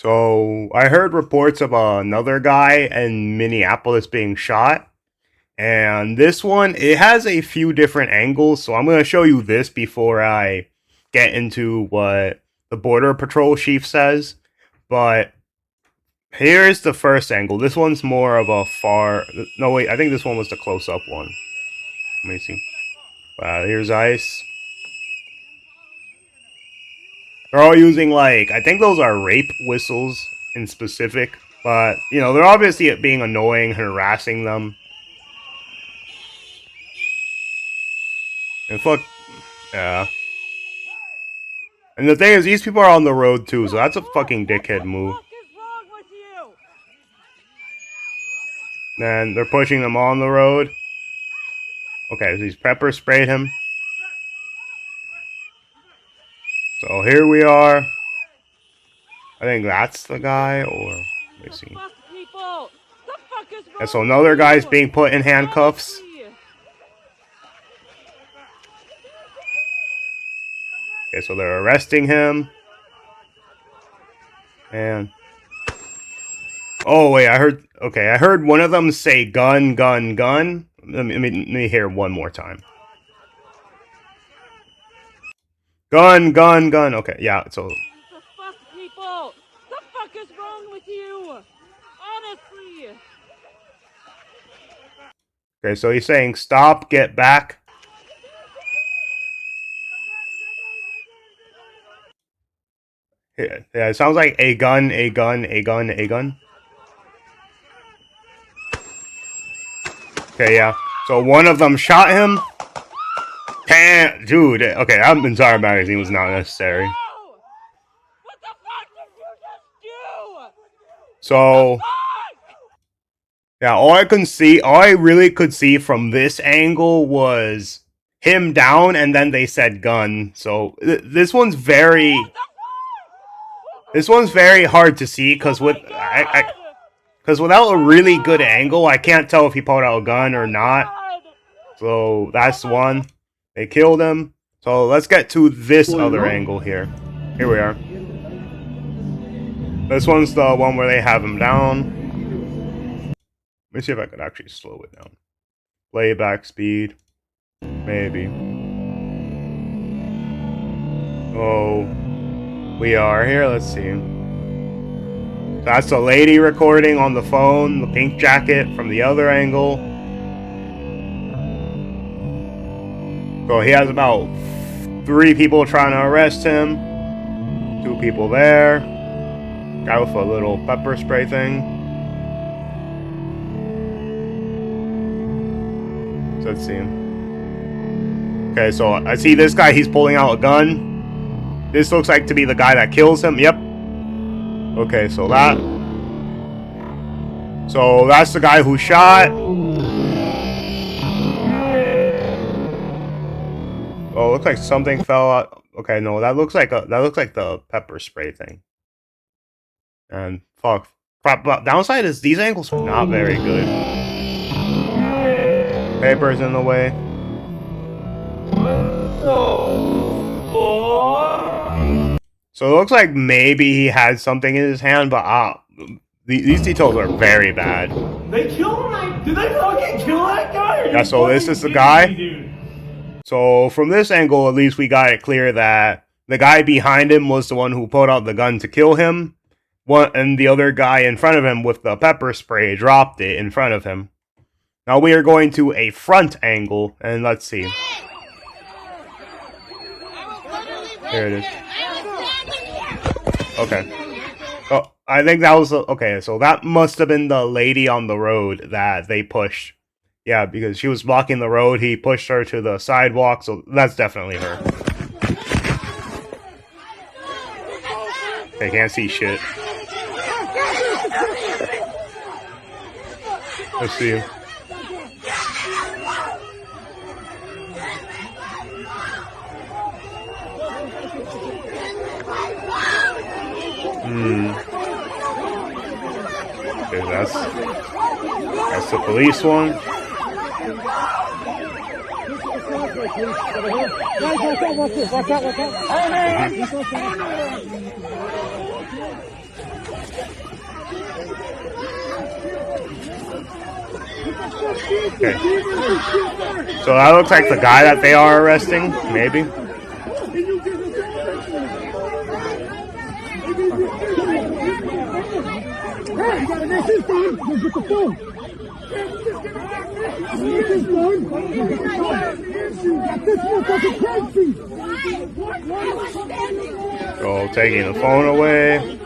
So I heard reports of another guy in Minneapolis being shot. And this one, it has a few different angles. So I'm going to show you this before I get into what the Border Patrol chief says. But here's the first angle. This one's more of a far... No, wait. I think this one was the close-up one. Let me see. Wow, here's ICE. They're all using, like, I think those are rape whistles in specific. But, you know, they're obviously being annoying, harassing them. And fuck, yeah. And the thing is, these people are on the road too, so that's a fucking dickhead move. Then they're pushing them on the road. Okay, so he's pepper sprayed him. So here we are. I think that's the guy, or let me see. And so another guy's being put in handcuffs. Okay, so they're arresting him. And oh wait, I heard one of them say gun, gun, gun. Let me hear one more time. Gun, gun, gun. Okay, yeah, so The fuck, people? The fuck is wrong with you? Honestly. okay, so he's saying stop, get back. Yeah, it sounds like a gun, a gun, a gun, a gun. Okay, yeah. So one of them shot him. Dude, okay, that entire magazine was not necessary. What the fuck did you just do? So, yeah, all I really could see from this angle was him down, and then they said gun. So this one's very hard to see because without a really good angle, I can't tell if he pulled out a gun or not. So that's one. They killed him. So let's get to this other angle here. Here we are. This one's the one where they have him down. Let me see if I could actually slow it down. Playback speed. Maybe. Oh. We are here. Let's see. That's a lady recording on the phone. The pink jacket from the other angle. So he has about 3 people trying to arrest him. 2 people there. Guy with a little pepper spray thing. So let's see. Okay, so I see this guy. He's pulling out a gun. This looks like to be the guy that kills him. Yep. Okay, so that's the guy who shot. Oh, looks like something fell out. Okay, no, that looks like the pepper spray thing. And fuck, downside is these angles are not very good. Paper's in the way. So it looks like maybe he had something in his hand, but these details are very bad. They killed him? Did they fucking kill that guy? Yeah, so this is the guy. So from this angle, at least we got it clear that the guy behind him was the one who pulled out the gun to kill him. And the other guy in front of him with the pepper spray dropped it in front of him. Now we are going to a front angle, and let's see. Here it is. Okay. Oh, I think that was... Okay, so that must have been the lady on the road that they pushed. Yeah, because she was blocking the road. He pushed her to the sidewalk, so that's definitely her. They can't see shit. Let's see. Okay, that's the police one. Okay. So that looks like the guy that they are arresting, maybe. So taking the phone away.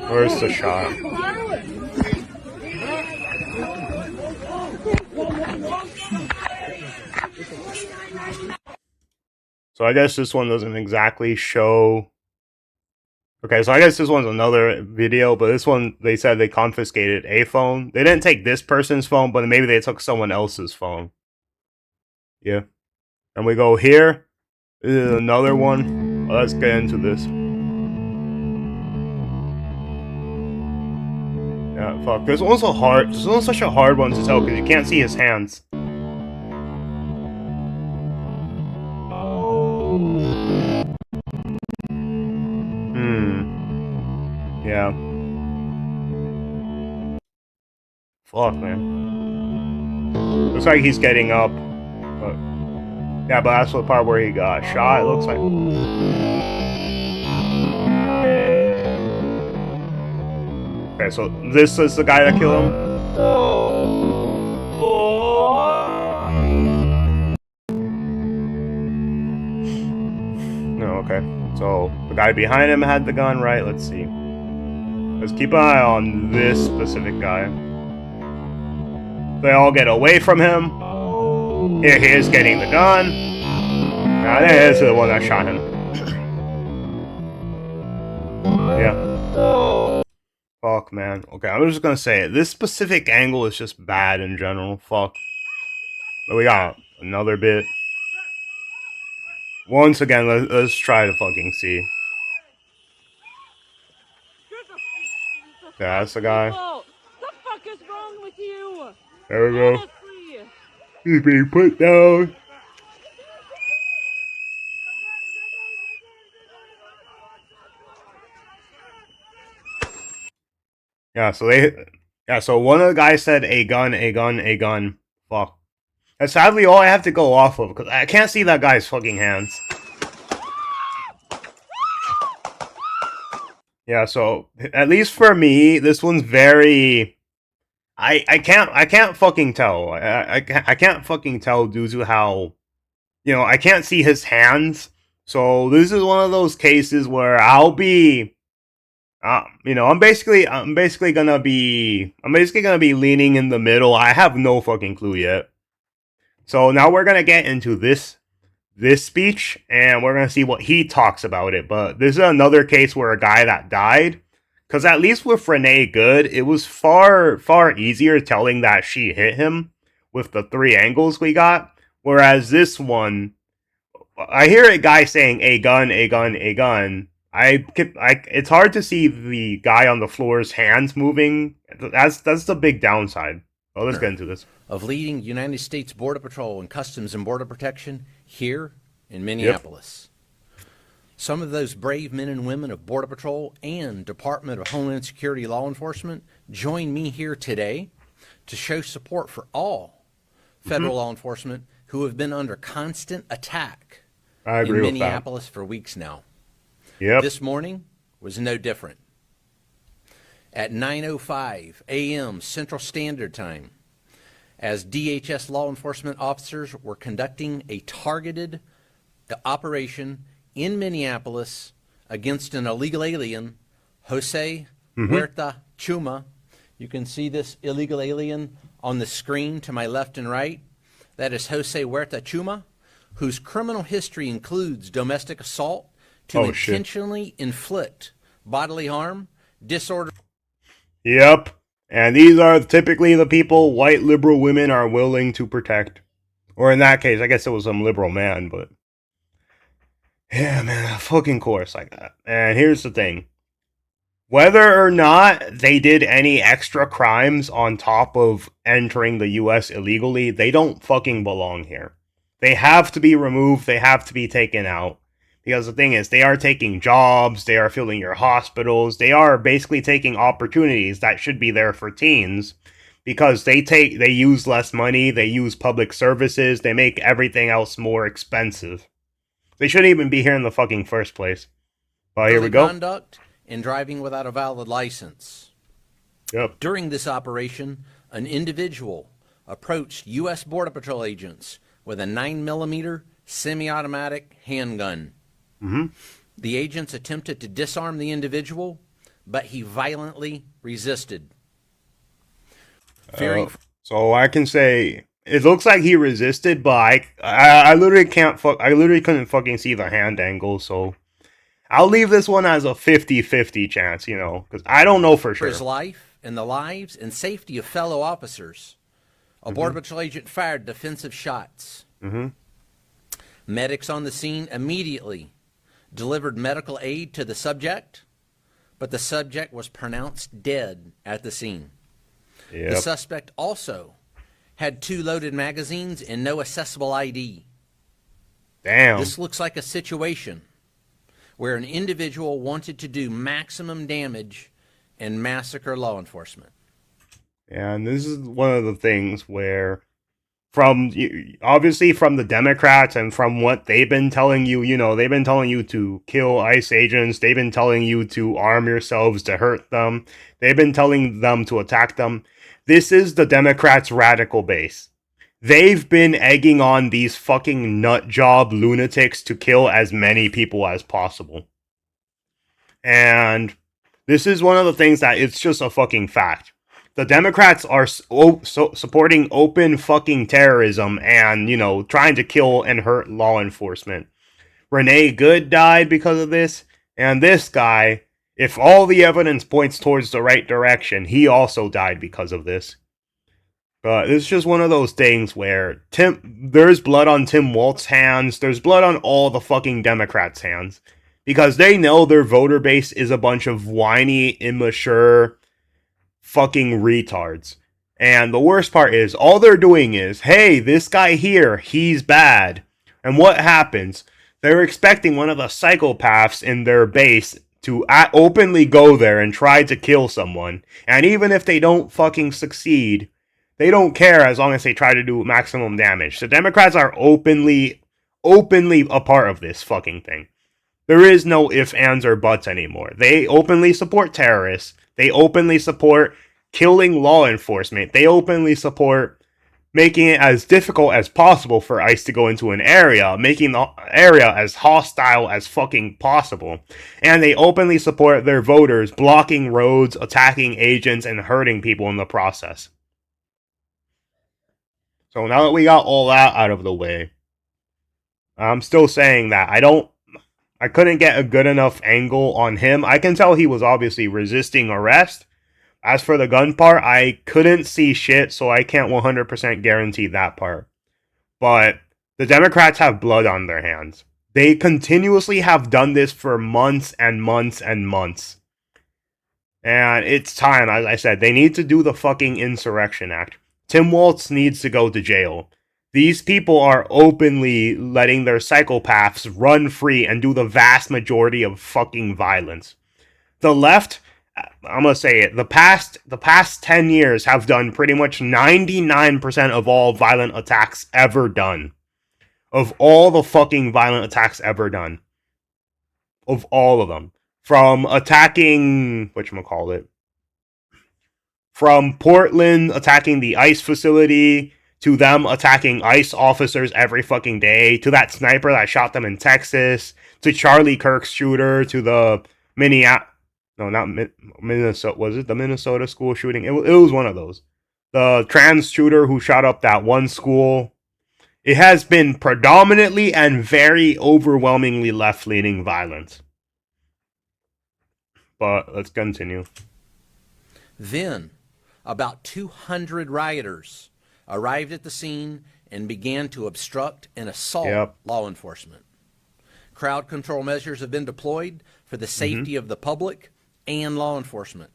Where's the shot? So I guess this one doesn't exactly show. Okay, so I guess this one's another video, but this one, they said they confiscated a phone. They didn't take this person's phone, but maybe they took someone else's phone. Yeah. And we go here. This is another one. Let's get into this. Yeah, fuck. This one's so hard. This one's such a hard one to tell because you can't see his hands. Yeah. Fuck, man. Looks like he's getting up. But yeah, but that's the part where he got shot, it looks like. Okay, so this is the guy that killed him? No, okay. So the guy behind him had the gun, right? Let's see. Let's keep an eye on this specific guy. They all get away from him. Here he is getting the gun. Now this is the one that shot him. Yeah. Fuck, man. Okay, I'm just gonna say it. This specific angle is just bad in general. Fuck. But we got another bit. Once again, let's try to fucking see. Yeah, that's the guy. What the fuck is wrong with you? There we go. Honestly. He's being put down. Yeah, so one of the guys said a gun, a gun, a gun. Fuck. That's sadly all I have to go off of, because I can't see that guy's fucking hands. Yeah, so at least for me, this one's very. I can't fucking tell. I can't fucking tell due to how, I can't see his hands. So this is one of those cases where I'll be, I'm basically gonna be leaning in the middle. I have no fucking clue yet. So now we're gonna get into this speech, and we're gonna see what he talks about it. But this is another case where a guy that died, because at least with Renee Good, it was far easier telling that she hit him with the 3 angles we got. Whereas this one, I hear a guy saying a gun, a gun, a gun. It's hard to see the guy on the floor's hands moving. That's the big downside. Well, let's get into this. Of leading United States Border Patrol and Customs and Border Protection here in Minneapolis. Yep. Some of those brave men and women of Border Patrol and Department of Homeland Security law enforcement join me here today to show support for all federal law enforcement who have been under constant attack in Minneapolis for weeks now. Yep. This morning was no different. At 9:05 a.m. Central Standard Time, as DHS law enforcement officers were conducting a targeted operation in Minneapolis against an illegal alien, Jose Huerta Chuma. You can see this illegal alien on the screen to my left and right. That is Jose Huerta Chuma, whose criminal history includes domestic assault to intentionally inflict bodily harm, disorder. Yep. And these are typically the people white liberal women are willing to protect. Or in that case, I guess it was some liberal man, but Yeah, man, fucking course like that. And here's the thing. Whether or not they did any extra crimes on top of entering the US illegally, they don't fucking belong here. They have to be removed, they have to be taken out. Because the thing is, they are taking jobs, they are filling your hospitals, they are basically taking opportunities that should be there for teens because they use less money, they use public services, they make everything else more expensive. They shouldn't even be here in the fucking first place. Well, here we go. Conduct and driving without a valid license. Yep. During this operation, an individual approached U.S. Border Patrol agents with a 9mm semi-automatic handgun. Mm-hmm. The agents attempted to disarm the individual, but he violently resisted. Fearing So I can say it looks like he resisted, but I literally I literally couldn't fucking see the hand angle, so I'll leave this one as a 50-50 chance, you know, because I don't know for for sure. his life and the lives and safety of fellow officers, a Border Patrol agent fired defensive shots. Mm-hmm. Medics on the scene immediately delivered medical aid to the subject, but the subject was pronounced dead at the scene. Yep. The suspect also had 2 loaded magazines and no accessible ID. Damn. This looks like a situation where an individual wanted to do maximum damage and massacre law enforcement. And this is one of the things where, obviously from the Democrats and from what they've been telling you, you know, they've been telling you to kill ICE agents, they've been telling you to arm yourselves to hurt them, they've been telling them to attack them. This is the Democrats' radical base. They've been egging on these fucking nutjob lunatics to kill as many people as possible. And this is one of the things that it's just a fucking fact. The Democrats are supporting open fucking terrorism and, you know, trying to kill and hurt law enforcement. Renee Good died because of this, and this guy, if all the evidence points towards the right direction, he also died because of this. But it's just one of those things where there's blood on Tim Walz's hands, there's blood on all the fucking Democrats' hands. Because they know their voter base is a bunch of whiny, immature, fucking retards. And the worst part is, all they're doing is, hey, this guy here, he's bad. And what happens? They're expecting one of the psychopaths in their base to openly go there and try to kill someone. And even if they don't fucking succeed, they don't care as long as they try to do maximum damage. The Democrats are openly a part of this fucking thing. There is no ifs, ands, or buts anymore. They openly support terrorists. They openly support killing law enforcement. They openly support making it as difficult as possible for ICE to go into an area, making the area as hostile as fucking possible. And they openly support their voters blocking roads, attacking agents, and hurting people in the process. So now that we got all that out of the way, I'm still saying that I couldn't get a good enough angle on him. I can tell he was obviously resisting arrest. As for the gun part, I couldn't see shit, so I can't 100% guarantee that part. But the Democrats have blood on their hands. They continuously have done this for months and months and months. And it's time, as I said, they need to do the fucking Insurrection Act. Tim Walz needs to go to jail. These people are openly letting their psychopaths run free and do the vast majority of fucking violence. The left, I'm gonna say it, the past 10 years have done pretty much 99% of all violent attacks ever done. Of all the fucking violent attacks ever done. Of all of them. From attacking, whatchamacallit, from Portland attacking the ICE facility, to them attacking ICE officers every fucking day, to that sniper that shot them in Texas, to Charlie Kirk's shooter, to the Minnesota, was it the Minnesota school shooting? It was one of those. The trans shooter who shot up that one school. It has been predominantly and very overwhelmingly left-leaning violence. But let's continue. Then, about 200 rioters arrived at the scene and began to obstruct and assault law enforcement. Crowd control measures have been deployed for the safety of the public and law enforcement.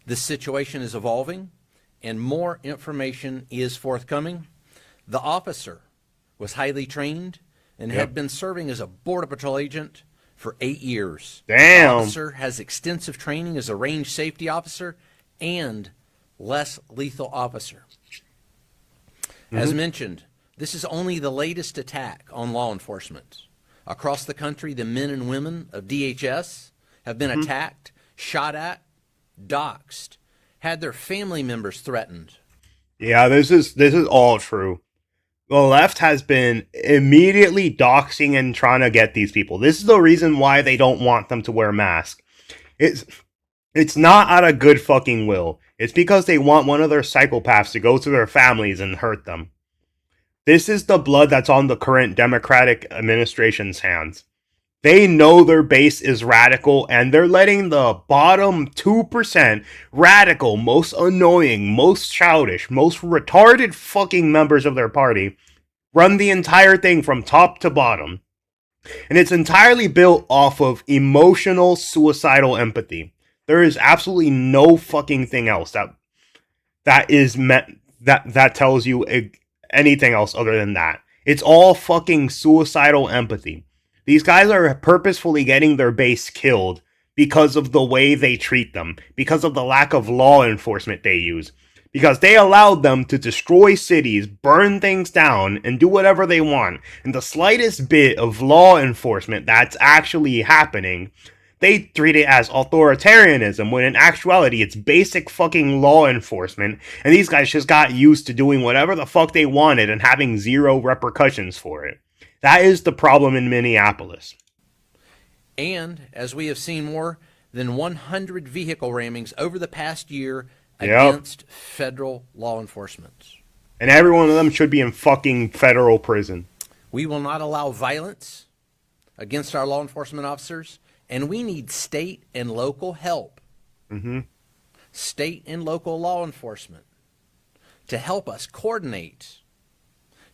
This situation is evolving, and more information is forthcoming. The officer was highly trained and had been serving as a Border Patrol agent for 8 years. Damn. The officer has extensive training as a range safety officer and less lethal officer. As mentioned, this is only the latest attack on law enforcement. Across the country, the men and women of DHS have been attacked, shot at, doxxed, had their family members threatened. Yeah, this is all true. The left has been immediately doxing and trying to get these people. This is the reason why they don't want them to wear masks. It's not out of good fucking will. It's because they want one of their psychopaths to go to their families and hurt them. This is the blood that's on the current Democratic administration's hands. They know their base is radical, and they're letting the bottom 2% radical, most annoying, most childish, most retarded fucking members of their party run the entire thing from top to bottom. And it's entirely built off of emotional, suicidal empathy. There is absolutely no fucking thing else that tells you anything else other than that. It's all fucking suicidal empathy. These guys are purposefully getting their base killed because of the way they treat them, because of the lack of law enforcement they use, because they allowed them to destroy cities, burn things down, and do whatever they want. And the slightest bit of law enforcement that's actually happening, they treat it as authoritarianism, when in actuality it's basic fucking law enforcement, and these guys just got used to doing whatever the fuck they wanted and having zero repercussions for it. That is the problem in Minneapolis. And, as we have seen, more than 100 vehicle rammings over the past year against federal law enforcement. And every one of them should be in fucking federal prison. We will not allow violence against our law enforcement officers, and we need state and local help. State and local law enforcement to help us coordinate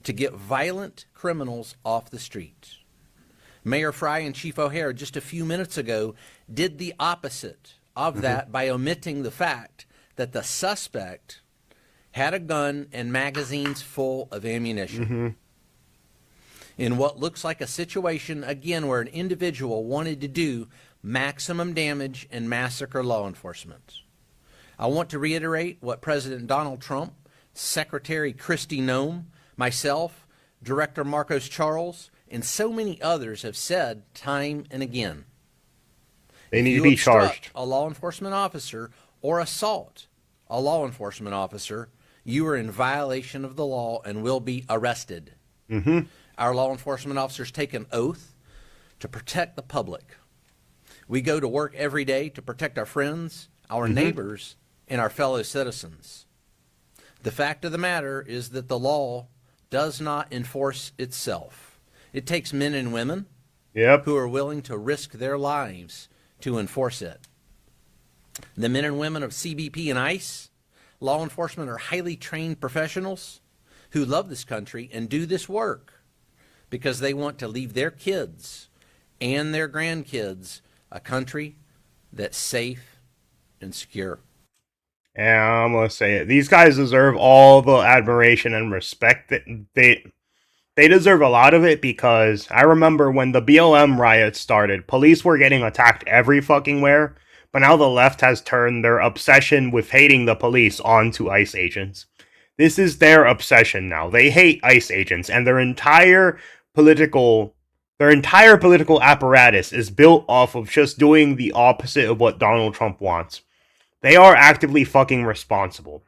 to get violent criminals off the street. Mayor Fry and Chief O'Hare just a few minutes ago did the opposite of that by omitting the fact that the suspect had a gun and magazines full of ammunition. In what looks like a situation, again, where an individual wanted to do maximum damage and massacre law enforcement. I want to reiterate what President Donald Trump, Secretary Kristi Noem, myself, Director Marcos Charles, and so many others have said time and again. They need to be charged. A law enforcement officer or assault a law enforcement officer, you are in violation of the law and will be arrested. Our law enforcement officers take an oath to protect the public. We go to work every day to protect our friends, our neighbors, and our fellow citizens. The fact of the matter is that the law does not enforce itself. It takes men and women who are willing to risk their lives to enforce it. The men and women of CBP and ICE, law enforcement, are highly trained professionals who love this country and do this work because they want to leave their kids and their grandkids a country that's safe and secure. And I'm going to say it. These guys deserve all the admiration and respect that they deserve a lot of it, because I remember when the BLM riots started, police were getting attacked every fucking where, but now the left has turned their obsession with hating the police onto ICE agents. This is their obsession now. They hate ICE agents, and their entire political apparatus is built off of just doing the opposite of what Donald Trump wants. They are actively fucking responsible.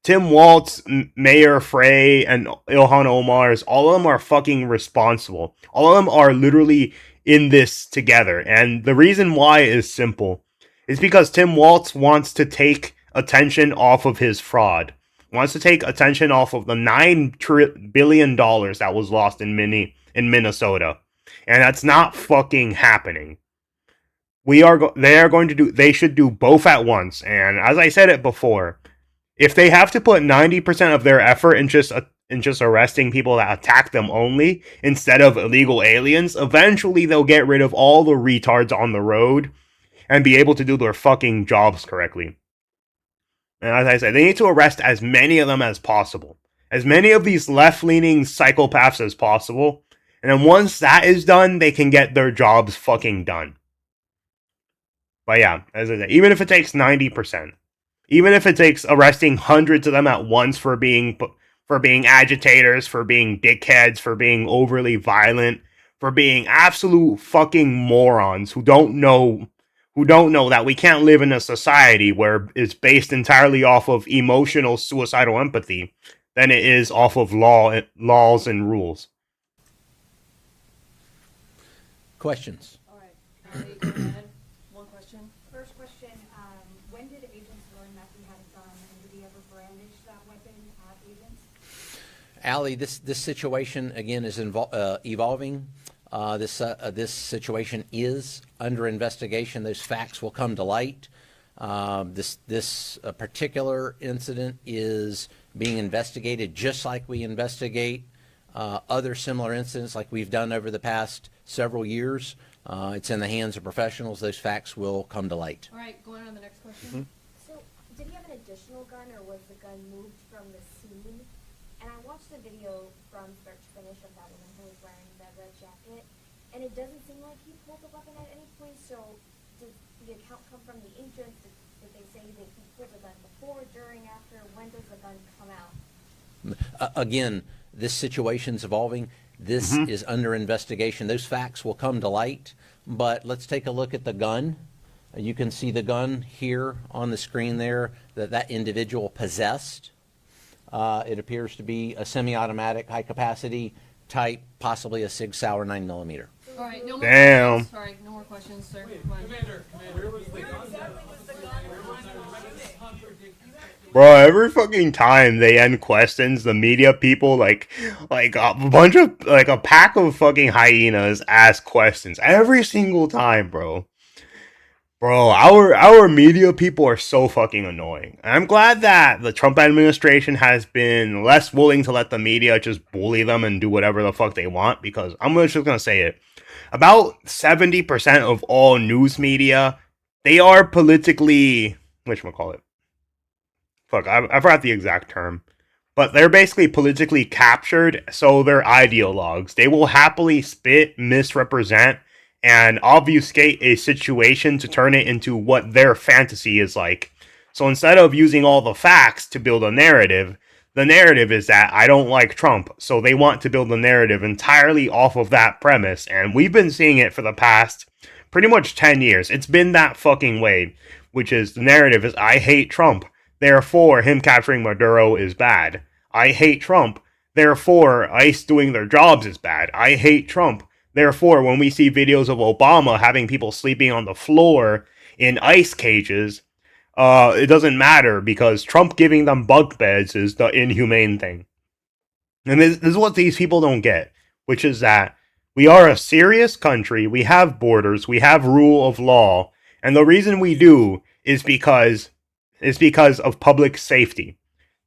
Tim Walz, Mayor Frey, and Ilhan Omar's, all of them are fucking responsible. All of them are literally in this together. And the reason why is simple. It's because Tim Walz wants to take attention off of his fraud. Wants to take attention off of the $9 billion that was lost in Minnesota. And that's not fucking happening. They should do both at once. And as I said it before, if they have to put 90% of their effort in just and just arresting people that attack them only instead of illegal aliens, eventually they'll get rid of all the retards on the road and be able to do their fucking jobs correctly. And as I said, they need to arrest as many of them as possible. As many of these left-leaning psychopaths as possible. And then once that is done, they can get their jobs fucking done. But yeah, as I said, even if it takes 90%, even if it takes arresting hundreds of them at once for being agitators, for being dickheads, for being overly violent, for being absolute fucking morons who don't know that we can't live in a society where it's based entirely off of emotional suicidal empathy than it is off of laws and rules. Questions? All right, Allie, go ahead. One question. First question, when did agents learn that he had a gun, and did he ever brandish that weapon at agents? Allie, this situation, again, is evolving. This situation is under investigation. Those facts will come to light. This particular incident is being investigated just like we investigate other similar incidents like we've done over the past several years. It's in the hands of professionals. Those facts will come to light. All right, going on to the next question. So, did he have an additional gun, or was the gun moved from the scene? And I watched the video from start to finish of that woman who was wearing the red jacket, and it doesn't seem like he pulled the weapon at any point. So, did the account come from the agents? Did they say that he pulled the gun before, during, after? When does the gun come out? Again, this situation's evolving. This is under investigation. Those facts will come to light. But let's take a look at the gun. You can see the gun here on the screen there that individual possessed. It appears to be a semi-automatic, high-capacity type, possibly a Sig Sauer 9mm. All right, no more Damn. questions. Sorry, no more questions, sir. Come on. Bro, every fucking time they end questions, the media people like a pack of fucking hyenas ask questions every single time, bro. Bro, our media people are so fucking annoying. And I'm glad that the Trump administration has been less willing to let the media just bully them and do whatever the fuck they want, because I'm just gonna say it. About 70% of all news media, they are politically, whatchamacallit? Fuck, I forgot the exact term. But they're basically politically captured, so they're ideologues. They will happily spit, misrepresent, and obfuscate a situation to turn it into what their fantasy is like. So instead of using all the facts to build a narrative, the narrative is that I don't like Trump, so they want to build a narrative entirely off of that premise, and we've been seeing it for the past pretty much 10 years. It's been that fucking way, which is the narrative is I hate Trump. Therefore, him capturing Maduro is bad. I hate Trump. Therefore, ICE doing their jobs is bad. I hate Trump. Therefore, when we see videos of Obama having people sleeping on the floor in ICE cages, it doesn't matter because Trump giving them bunk beds is the inhumane thing. And this is what these people don't get, which is that we are a serious country, we have borders, we have rule of law, and the reason we do is because of public safety.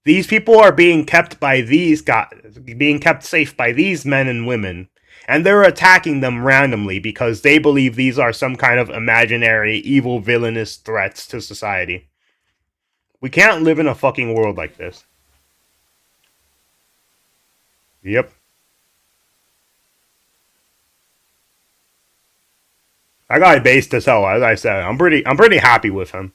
These people are being kept by these guys, being kept safe by these men and women, and they're attacking them randomly because they believe these are some kind of imaginary, evil, villainous threats to society. We can't live in a fucking world like this. Yep. That guy based as hell, as I said. I'm pretty happy with him.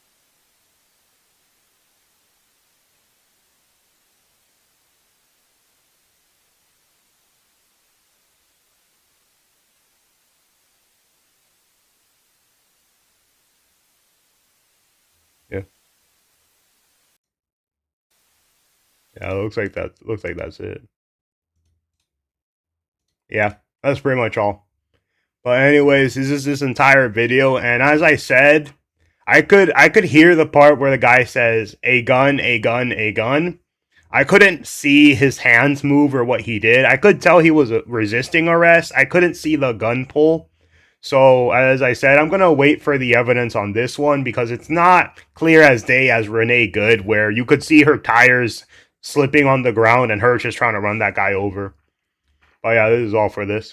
Yeah. Yeah, it looks like that's it. Yeah, that's pretty much all. But anyways, this is this entire video, and as I said, I could hear the part where the guy says a gun, a gun, a gun. I couldn't see his hands move or what he did. I could tell he was resisting arrest. I couldn't see the gun pull. So, as I said, I'm going to wait for the evidence on this one because it's not clear as day as Renee Good, where you could see her tires slipping on the ground and her just trying to run that guy over. But yeah, this is all for this.